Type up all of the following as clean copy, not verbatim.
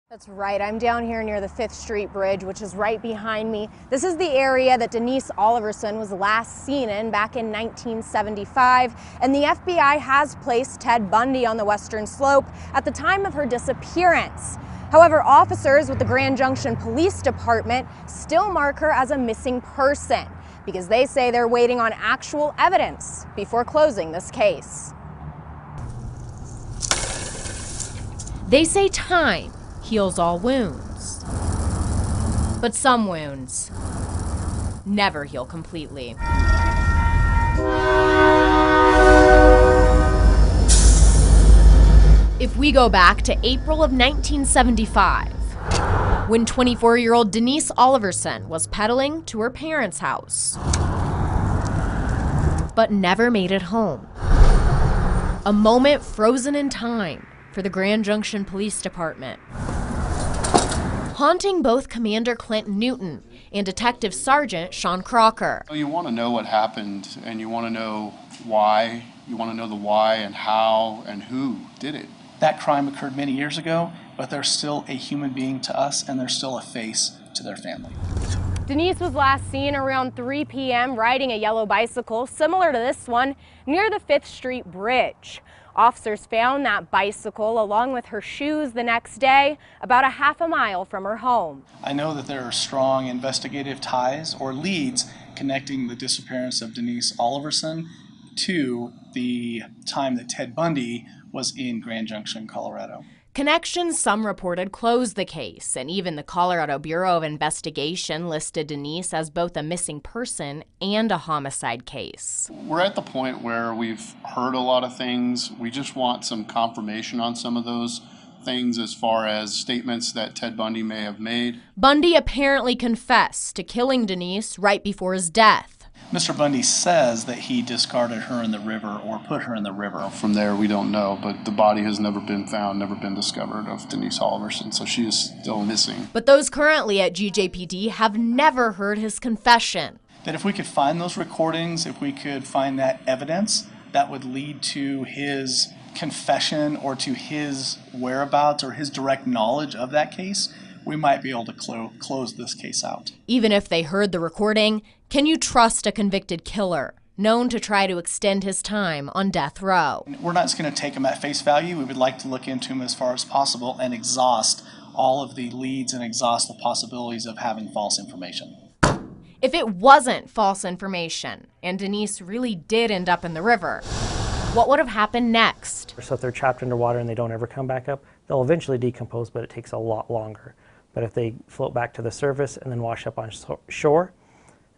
That's right. I'm down here near the 5th Street Bridge, which is right behind me. This is the area that Denise Oliverson was last seen in back in 1975, and the FBI has placed Ted Bundy on the western slope at the time of her disappearance. However, officers with the Grand Junction Police Department still mark her as a missing person because they say they're waiting on actual evidence before closing this case. They say time heals all wounds. But some wounds never heal completely. If we go back to April of 1975, when 24-year-old Denise Oliverson was pedaling to her parents' house, but never made it home. A moment frozen in time for the Grand Junction Police Department, haunting both Commander Clint Newton and Detective Sergeant Sean Crocker. You want to know what happened, and you want to know why. You want to know the why and how and who did it. That crime occurred many years ago, but they're still a human being to us, and they're still a face to their family. Denise was last seen around 3 p.m. riding a yellow bicycle similar to this one near the 5th Street Bridge. Officers found that bicycle along with her shoes the next day, about a half a mile from her home. I know that there are strong investigative ties or leads connecting the disappearance of Denise Oliverson to the time that Ted Bundy was in Grand Junction, Colorado. Connections some reported closed the case, and even the Colorado Bureau of Investigation listed Denise as both a missing person and a homicide case. We're at the point where we've heard a lot of things. We just want some confirmation on some of those things as far as statements that Ted Bundy may have made. Bundy apparently confessed to killing Denise right before his death. Mr. Bundy says that he discarded her in the river or put her in the river. From there, we don't know, but the body has never been found, never been discovered of Denise Oliverson, so she is still missing. But those currently at GJPD have never heard his confession. That if we could find those recordings, if we could find that evidence, that would lead to his confession or to his whereabouts or his direct knowledge of that case, we might be able to close this case out. Even if they heard the recording, can you trust a convicted killer known to try to extend his time on death row? We're not just going to take him at face value. We would like to look into him as far as possible and exhaust all of the leads and exhaust the possibilities of having false information. If it wasn't false information and Denise really did end up in the river, what would have happened next? So if they're trapped underwater and they don't ever come back up, they'll eventually decompose, but it takes a lot longer. But if they float back to the surface and then wash up on shore,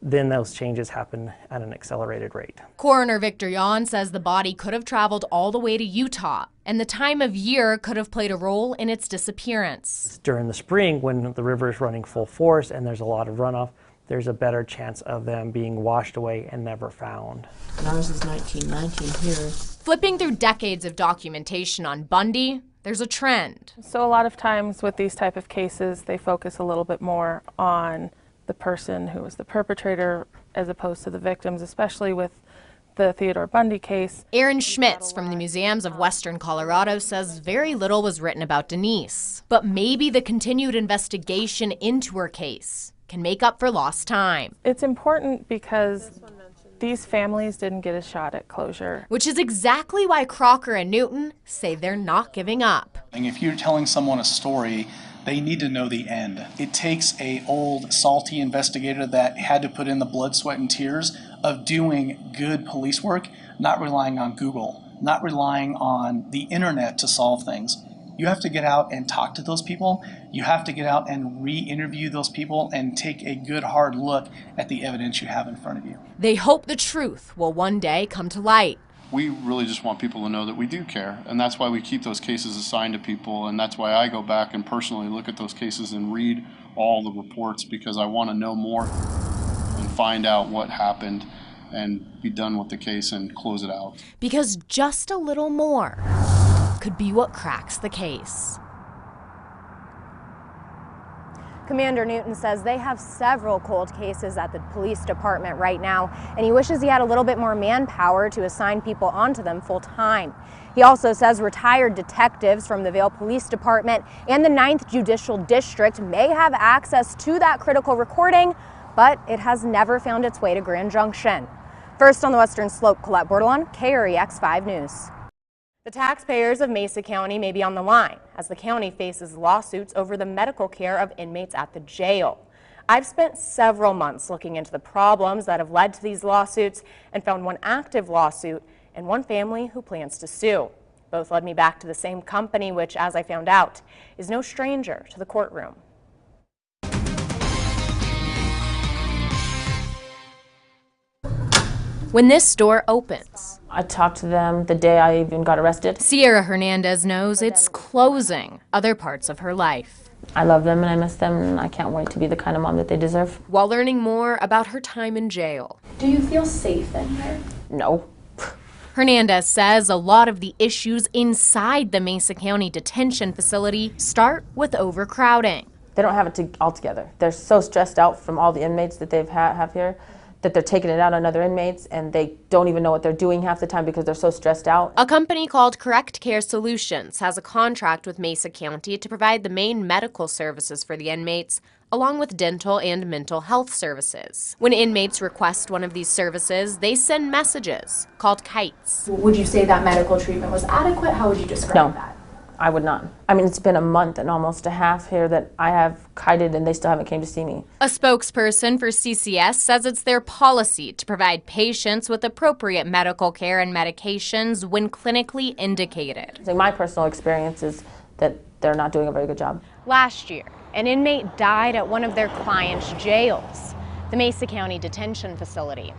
then those changes happen at an accelerated rate. Coroner Victor Yon says the body could have traveled all the way to Utah, and the time of year could have played a role in its disappearance. During the spring, when the river is running full force and there's a lot of runoff, there's a better chance of them being washed away and never found. Ours is 1919 here. Flipping through decades of documentation on Bundy, there's a trend. So a lot of times with these type of cases, they focus a little bit more on the person who was the perpetrator as opposed to the victims, especially with the Theodore Bundy case. Aaron Schmitz from the Museums of Western Colorado says very little was written about Denise, but maybe the continued investigation into her case can make up for lost time. It's important because these families didn't get a shot at closure. Which is exactly why Crocker and Newton say they're not giving up. And if you're telling someone a story, they need to know the end. It takes an old, salty investigator that had to put in the blood, sweat, and tears of doing good police work, not relying on Google, not relying on the internet to solve things. You have to get out and talk to those people. You have to get out and re-interview those people and take a good hard look at the evidence you have in front of you. They hope the truth will one day come to light. We really just want people to know that we do care, and that's why we keep those cases assigned to people, and that's why I go back and personally look at those cases and read all the reports, because I want to know more and find out what happened and be done with the case and close it out. Because just a little more could be what cracks the case. Commander Newton says they have several cold cases at the police department right now, and he wishes he had a little bit more manpower to assign people onto them full time. He also says retired detectives from the Vail Police Department and the 9th Judicial District may have access to that critical recording, but it has never found its way to Grand Junction. First on the Western Slope, Colette Bordelon, KREX 5 News. The taxpayers of Mesa County may be on the line as the county faces lawsuits over the medical care of inmates at the jail. I've spent several months looking into the problems that have led to these lawsuits and found one active lawsuit and one family who plans to sue. Both led me back to the same company, which, as I found out, is no stranger to the courtroom. When this store opens, I talked to them the day I even got arrested. Sierra Hernandez knows it's closing other parts of her life. I love them and I miss them, and I can't wait to be the kind of mom that they deserve. While learning more about her time in jail. Do you feel safe in here? No. Hernandez says a lot of the issues inside the Mesa County Detention Facility start with overcrowding. They don't have it all together. They're so stressed out from all the inmates that they've have here that they're taking it out on other inmates, and they don't even know what they're doing half the time because they're so stressed out. A company called Correct Care Solutions has a contract with Mesa County to provide the main medical services for the inmates, along with dental and mental health services. When inmates request one of these services, they send messages called kites. Would you say that medical treatment was adequate? How would you describe that? I would not. I mean, it's been a month and almost a half here that I have kited and they still haven't came to see me. A spokesperson for CCS says it's their policy to provide patients with appropriate medical care and medications when clinically indicated. So my personal experience is that they're not doing a very good job. Last year, an inmate died at one of their clients' jails, the Mesa County Detention Facility.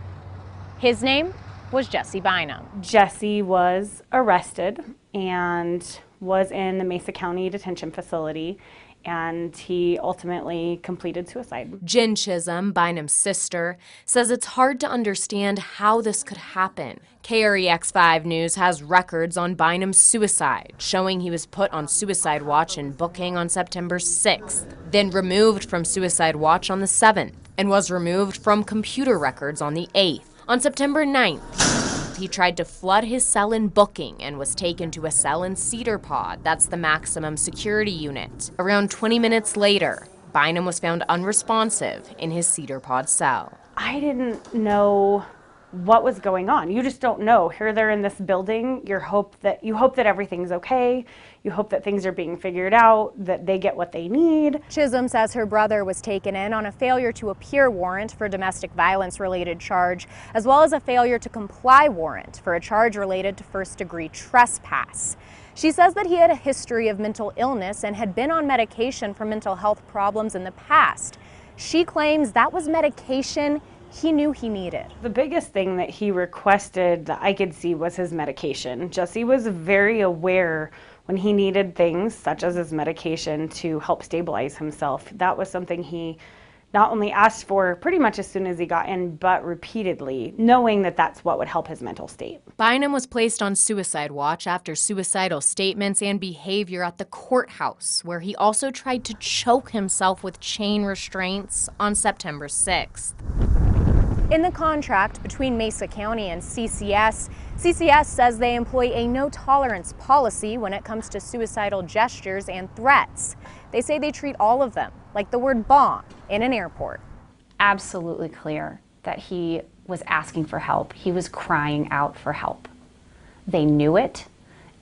His name was Jesse Bynum. Jesse was arrested and was in the Mesa County Detention Facility, and he ultimately completed suicide. Jen Chisholm, Bynum's sister, says it's hard to understand how this could happen. KREX 5 News has records on Bynum's suicide, showing he was put on suicide watch and booking on September 6th, then removed from suicide watch on the 7th, and was removed from computer records on the 8th. On September 9th, he tried to flood his cell in booking and was taken to a cell in Cedar Pod. That's the maximum security unit. Around 20 minutes later, Bynum was found unresponsive in his Cedar Pod cell. I didn't know what was going on. You just don't know. Here they're in this building. You hope that everything's okay. You hope that things are being figured out, that they get what they need. Chisholm says her brother was taken in on a failure to appear warrant for domestic violence related charge, as well as a failure to comply warrant for a charge related to first-degree trespass. She says that he had a history of mental illness and had been on medication for mental health problems in the past. She claims that was medication he knew he needed. The biggest thing that he requested that I could see was his medication. Jesse was very aware when he needed things such as his medication to help stabilize himself. That was something he not only asked for pretty much as soon as he got in, but repeatedly, knowing that that's what would help his mental state. Bynum was placed on suicide watch after suicidal statements and behavior at the courthouse, where he also tried to choke himself with chain restraints on September 6th. In the contract between Mesa County and CCS, CCS says they employ a no-tolerance policy when it comes to suicidal gestures and threats. They say they treat all of them like the word bomb in an airport. Absolutely clear that he was asking for help. He was crying out for help. They knew it,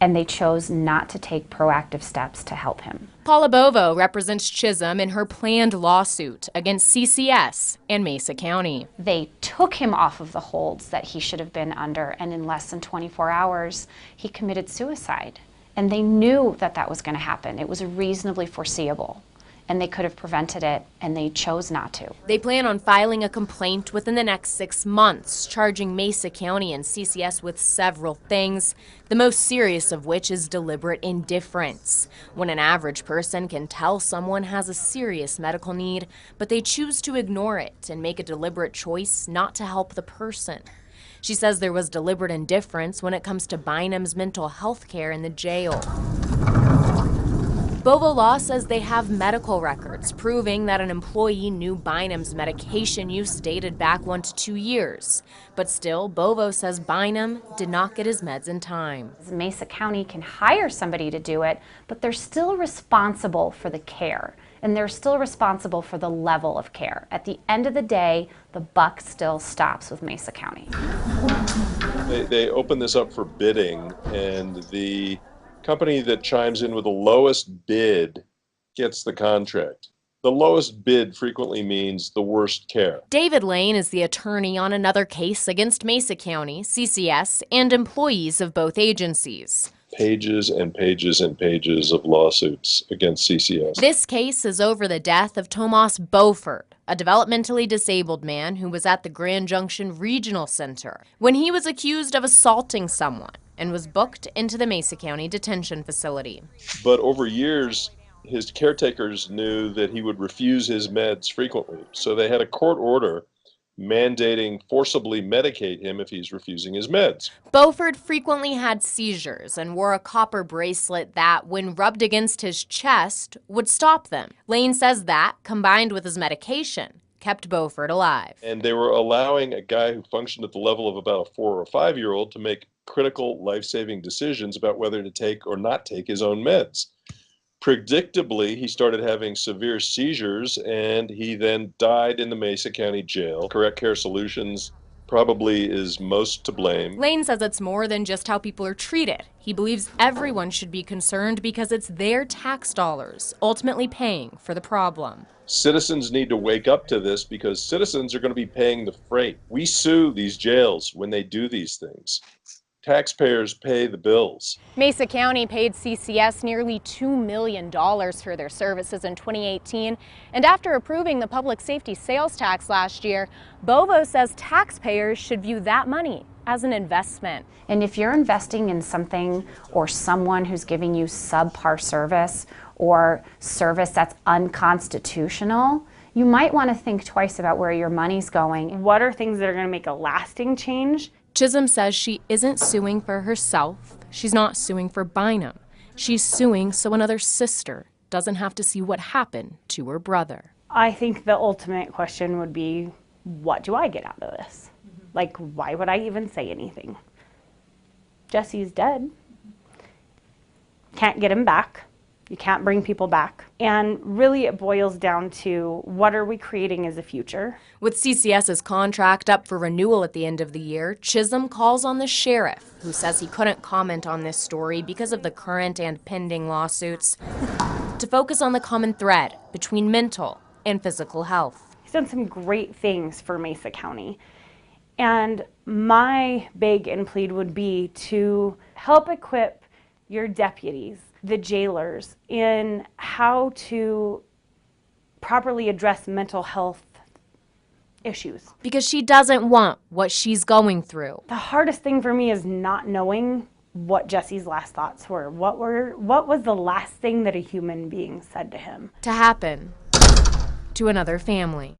and they chose not to take proactive steps to help him. Paula Bovo represents Chisholm in her planned lawsuit against CCS and Mesa County. They took him off of the holds that he should have been under, and in less than 24 hours, he committed suicide. And they knew that that was going to happen. It was reasonably foreseeable, and they could have prevented it, and they chose not to. They plan on filing a complaint within the next 6 months, charging Mesa County and CCS with several things, the most serious of which is deliberate indifference, when an average person can tell someone has a serious medical need, but they choose to ignore it and make a deliberate choice not to help the person. She says there was deliberate indifference when it comes to Bynum's mental health care in the jail. Bovo Law says they have medical records proving that an employee knew Bynum's medication use dated back 1 to 2 years. But still, Bovo says Bynum did not get his meds in time. Mesa County can hire somebody to do it, but they're still responsible for the care, and they're still responsible for the level of care. At the end of the day, the buck still stops with Mesa County. They open this up for bidding, and the company that chimes in with the lowest bid gets the contract. The lowest bid frequently means the worst care. David Lane is the attorney on another case against Mesa County, CCS, and employees of both agencies. Pages and pages and pages of lawsuits against CCS. This case is over the death of Tomas Beaufort, a developmentally disabled man who was at the Grand Junction Regional Center when he was accused of assaulting someone and was booked into the Mesa County Detention Facility. But over years, his caretakers knew that he would refuse his meds frequently, so they had a court order mandating forcibly medicate him if he's refusing his meds. Beaufort frequently had seizures and wore a copper bracelet that, when rubbed against his chest, would stop them. Lane says that, combined with his medication, kept Beaufort alive. And they were allowing a guy who functioned at the level of about a 4 or 5-year-old to make critical life-saving decisions about whether to take or not take his own meds. Predictably, he started having severe seizures, and he then died in the Mesa County Jail. Correct Care Solutions probably is most to blame. Lane says it's more than just how people are treated. He believes everyone should be concerned because it's their tax dollars ultimately paying for the problem. Citizens need to wake up to this because citizens are going to be paying the freight. We sue these jails when they do these things. Taxpayers pay the bills. Mesa County paid CCS nearly $2 million for their services in 2018, and after approving the public safety sales tax last year, Bovo says taxpayers should view that money as an investment. And if you're investing in something or someone who's giving you subpar service or service that's unconstitutional, you might want to think twice about where your money's going. What are things that are going to make a lasting change? Chisholm says she isn't suing for herself. She's not suing for Bynum. She's suing so another sister doesn't have to see what happened to her brother. I think the ultimate question would be, what do I get out of this? Like, why would I even say anything? Jesse's dead. Can't get him back. You can't bring people back. And really it boils down to, what are we creating as a future? With CCS's contract up for renewal at the end of the year, Chisholm calls on the sheriff, who says he couldn't comment on this story because of the current and pending lawsuits, to focus on the common thread between mental and physical health. He's done some great things for Mesa County. And my beg and plead would be to help equip your deputies, the jailers, in how to properly address mental health issues. Because she doesn't want what she's going through. The hardest thing for me is not knowing what Jesse's last thoughts were. What was the last thing that a human being said to him? To happen to another family.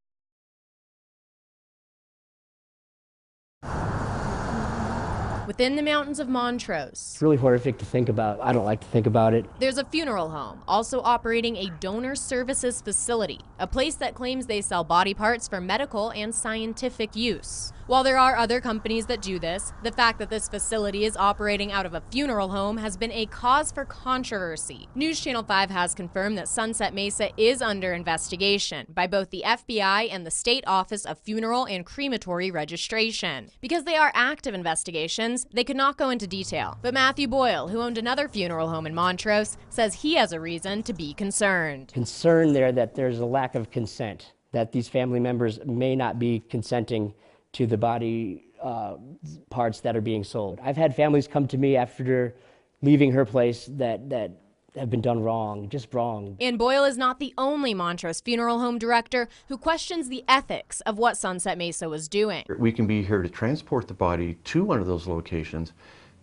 Within the mountains of Montrose, It's really horrific to think about. I don't like to think about it. there's a funeral home also operating a donor services facility, a place that claims they sell body parts for medical and scientific use. While there are other companies that do this, the fact that this facility is operating out of a funeral home has been a cause for controversy. News Channel 5 has confirmed that Sunset Mesa is under investigation by both the FBI and the State Office of Funeral and Crematory Registration. Because they are active investigations, they could not go into detail. But Matthew Boyle, who owned another funeral home in Montrose, says he has a reason to be concerned. Concern there that there's a lack of consent, that these family members may not be consenting to the body parts that are being sold. I've had families come to me after leaving her place that have been done wrong, just wrong. And Boyle is not the only Montrose funeral home director who questions the ethics of what Sunset Mesa was doing. We can be here to transport the body to one of those locations,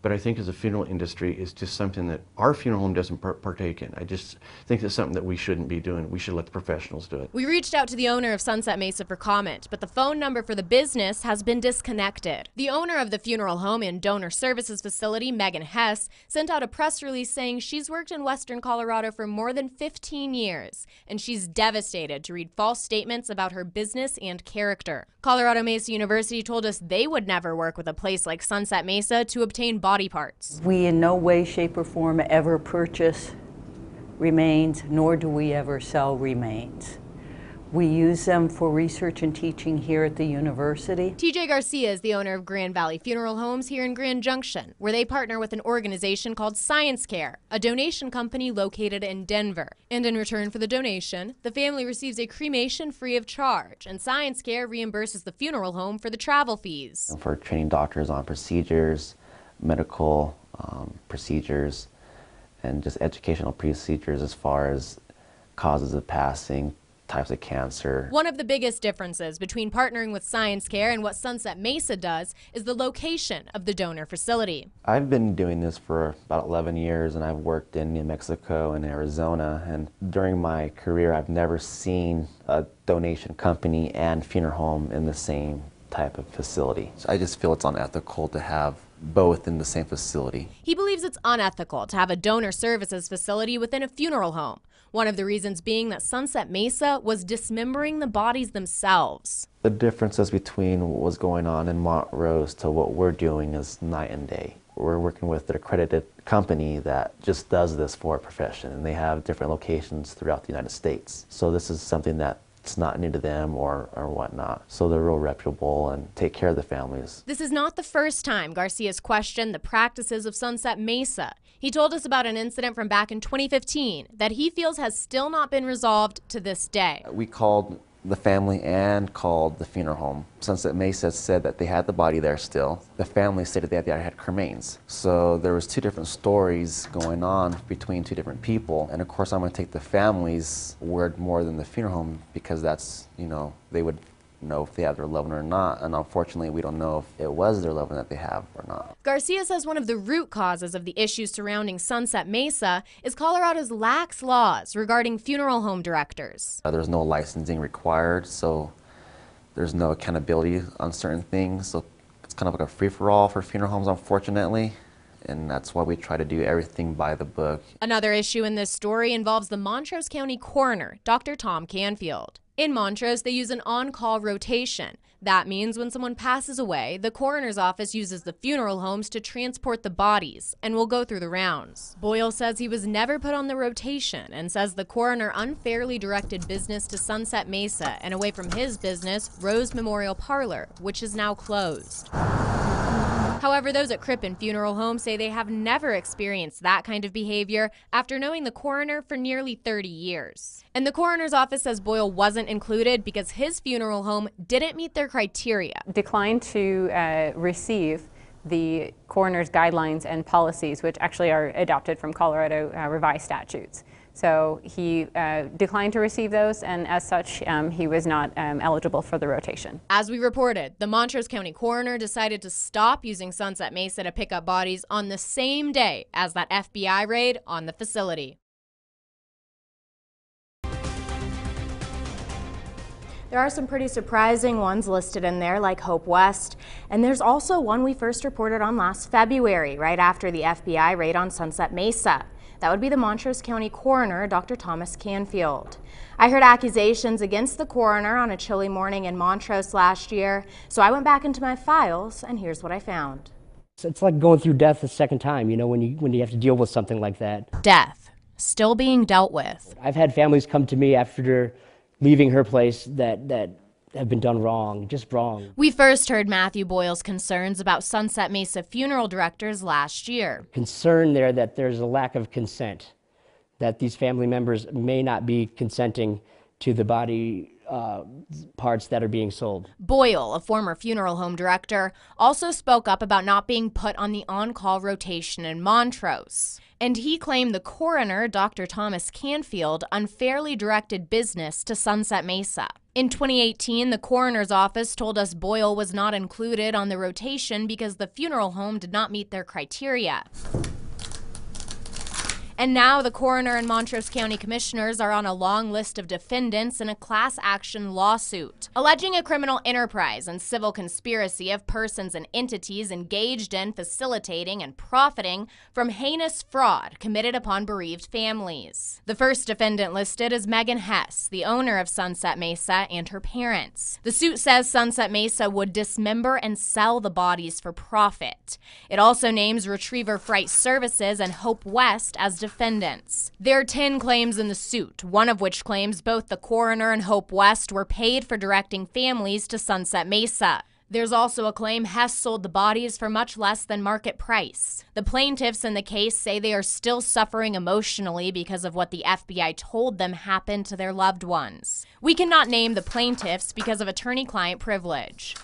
But I think as a funeral industry, it's just something that our funeral home doesn't partake in. I just think it's something that we shouldn't be doing. We should let the professionals do it. We reached out to the owner of Sunset Mesa for comment, but the phone number for the business has been disconnected. The owner of the funeral home and donor services facility, Megan Hess, sent out a press release saying she's worked in Western Colorado for more than 15 years, and she's devastated to read false statements about her business and character. Colorado Mesa University told us they would never work with a place like Sunset Mesa to obtain body parts. We in no way, shape, or form ever purchase remains, nor do we ever sell remains. We use them for research and teaching here at the university. TJ Garcia is the owner of Grand Valley Funeral Homes here in Grand Junction, where they partner with an organization called Science Care, a donation company located in Denver. And in return for the donation, the family receives a cremation free of charge, and Science Care reimburses the funeral home for the travel fees. For training doctors on procedures, medical procedures, and just educational procedures as far as causes of passing, types of cancer. One of the biggest differences between partnering with Science Care and what Sunset Mesa does is the location of the donor facility. I've been doing this for about 11 years, and I've worked in New Mexico and Arizona, and during my career I've never seen a donation company and funeral home in the same type of facility. So I just feel it's unethical to have both in the same facility. He believes it's unethical to have a donor services facility within a funeral home. One of the reasons being that Sunset Mesa was dismembering the bodies themselves. The differences between what was going on in Montrose to what we're doing is night and day. We're working with an accredited company that just does this for a profession, and they have different locations throughout the United States. So this is something that it's not new to them or whatnot. So they're real reputable and take care of the families. This is not the first time Garcia's questioned the practices of Sunset Mesa. He told us about an incident from back in 2015 that he feels has still not been resolved to this day. We called the family and called the funeral home. Sunset Mesa said that they had the body there still. The family stated that they had cremains. So there was two different stories going on between two different people. And of course I'm going to take the family's word more than the funeral home, because that's, they would know if they have their loved one or not, and unfortunately we don't know if it was their loved one that they have or not. Garcia says one of the root causes of the issues surrounding Sunset Mesa is Colorado's lax laws regarding funeral home directors. There's no licensing required, so there's no accountability on certain things, so it's kind of like a free-for-all for funeral homes, unfortunately. And that's why we try to do everything by the book. Another issue in this story involves the Montrose County coroner, Dr. Tom Canfield. In Montrose, they use an on-call rotation. That means when someone passes away, the coroner's office uses the funeral homes to transport the bodies and will go through the rounds. Boyle says he was never put on the rotation and says the coroner unfairly directed business to Sunset Mesa and away from his business, Rose Memorial Parlor, which is now closed. However, those at Crippen Funeral Home say they have never experienced that kind of behavior after knowing the coroner for nearly 30 years. And the coroner's office says Boyle wasn't included because his funeral home didn't meet their criteria. Declined to receive the coroner's guidelines and policies, which actually are adopted from Colorado revised statutes. So he declined to receive those, and as such, he was not eligible for the rotation. As we reported, the Montrose County coroner decided to stop using Sunset Mesa to pick up bodies on the same day as that FBI raid on the facility. There are some pretty surprising ones listed in there, like Hope West. And there's also one we first reported on last February, right after the FBI raid on Sunset Mesa. That would be the Montrose County coroner, Dr. Thomas Canfield. I heard accusations against the coroner on a chilly morning in Montrose last year, so I went back into my files, and here's what I found. It's like going through death a second time, when you have to deal with something like that. Death, still being dealt with. I've had families come to me after leaving her place that have been done wrong, just wrong. We first heard Matthew Boyle's concerns about Sunset Mesa funeral directors last year. Concern there that there's a lack of consent, that these family members may not be consenting to the body parts that are being sold. Boyle, a former funeral home director, also spoke up about not being put on the on-call rotation in Montrose. And he claimed the coroner, Dr. Thomas Canfield, unfairly directed business to Sunset Mesa. In 2018, the coroner's office told us Boyle was not included on the rotation because the funeral home did not meet their criteria. And now the coroner and Montrose County commissioners are on a long list of defendants in a class action lawsuit, alleging a criminal enterprise and civil conspiracy of persons and entities engaged in facilitating and profiting from heinous fraud committed upon bereaved families. The first defendant listed is Megan Hess, the owner of Sunset Mesa, and her parents. The suit says Sunset Mesa would dismember and sell the bodies for profit. It also names Retriever Freight Services and Hope West as defendants. There are 10 claims in the suit, one of which claims both the coroner and Hope West were paid for directing families to Sunset Mesa. There's also a claim Hess sold the bodies for much less than market price. The plaintiffs in the case say they are still suffering emotionally because of what the FBI told them happened to their loved ones. We cannot name the plaintiffs because of attorney-client privilege.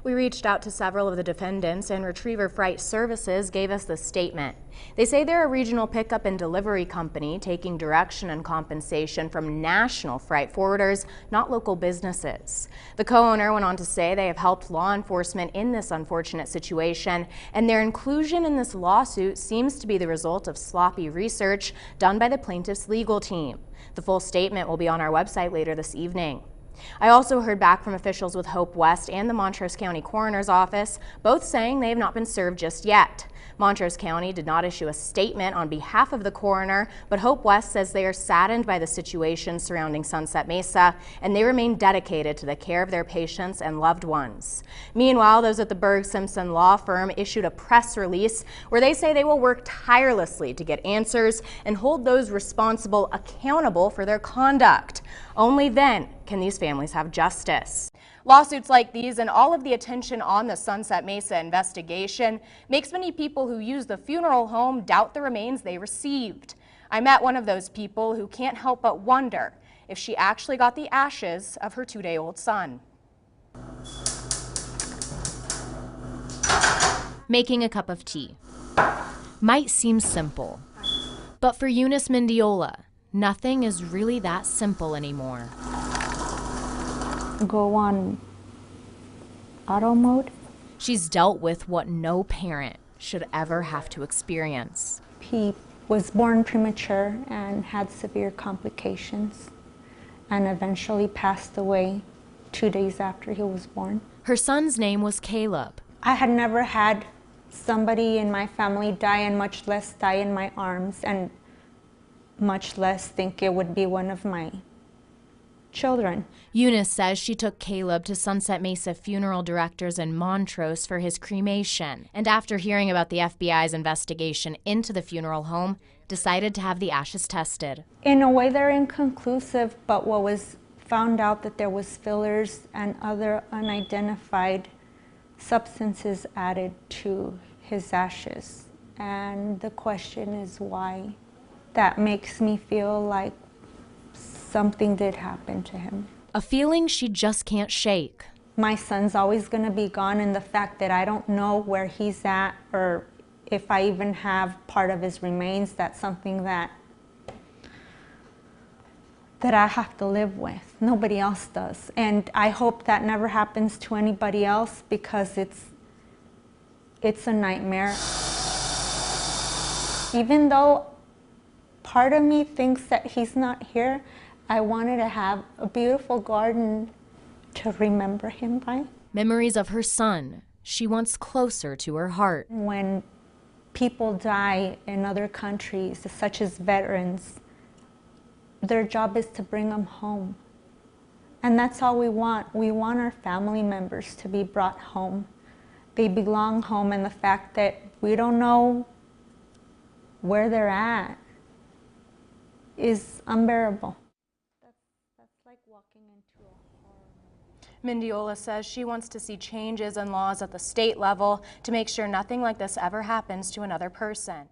We reached out to several of the defendants, and Retriever Freight Services gave us this statement. They say they're a regional pickup and delivery company taking direction and compensation from national freight forwarders, not local businesses. The co-owner went on to say they have helped law enforcement in this unfortunate situation, and their inclusion in this lawsuit seems to be the result of sloppy research done by the plaintiff's legal team. The full statement will be on our website later this evening. I also heard back from officials with Hope West and the Montrose County Coroner's Office, both saying they have not been served just yet. Montrose County did not issue a statement on behalf of the coroner, but Hope West says they are saddened by the situation surrounding Sunset Mesa, and they remain dedicated to the care of their patients and loved ones. Meanwhile, those at the Berg Simpson law firm issued a press release where they say they will work tirelessly to get answers and hold those responsible accountable for their conduct. Only then can these families have justice. Lawsuits like these and all of the attention on the Sunset Mesa investigation makes many people who use the funeral home doubt the remains they received. I met one of those people who can't help but wonder if she actually got the ashes of her 2-day-old son. Making a cup of tea might seem simple, but for Eunice Mendiola, nothing is really that simple anymore. Go on auto mode. She's dealt with what no parent should ever have to experience. He was born premature and had severe complications and eventually passed away 2 days after he was born. Her son's name was Caleb. I had never had somebody in my family die, and much less die in my arms, and much less think it would be one of my children. Eunice says she took Caleb to Sunset Mesa Funeral Directors in Montrose for his cremation, and after hearing about the FBI's investigation into the funeral home, decided to have the ashes tested. In a way, they're inconclusive, but what was found out that there was fillers and other unidentified substances added to his ashes. And the question is why. That makes me feel like something did happen to him. A feeling she just can't shake. My son's always going to be gone, and the fact that I don't know where he's at or if I even have part of his remains, that's something that I have to live with. Nobody else does. And I hope that never happens to anybody else, because it's a nightmare. Even though part of me thinks that he's not here, I wanted to have a beautiful garden to remember him by. Memories of her son she wants closer to her heart. When people die in other countries, such as veterans, their job is to bring them home. And that's all we want. We want our family members to be brought home. They belong home, and the fact that we don't know where they're at is unbearable. Mendiola says she wants to see changes in laws at the state level to make sure nothing like this ever happens to another person.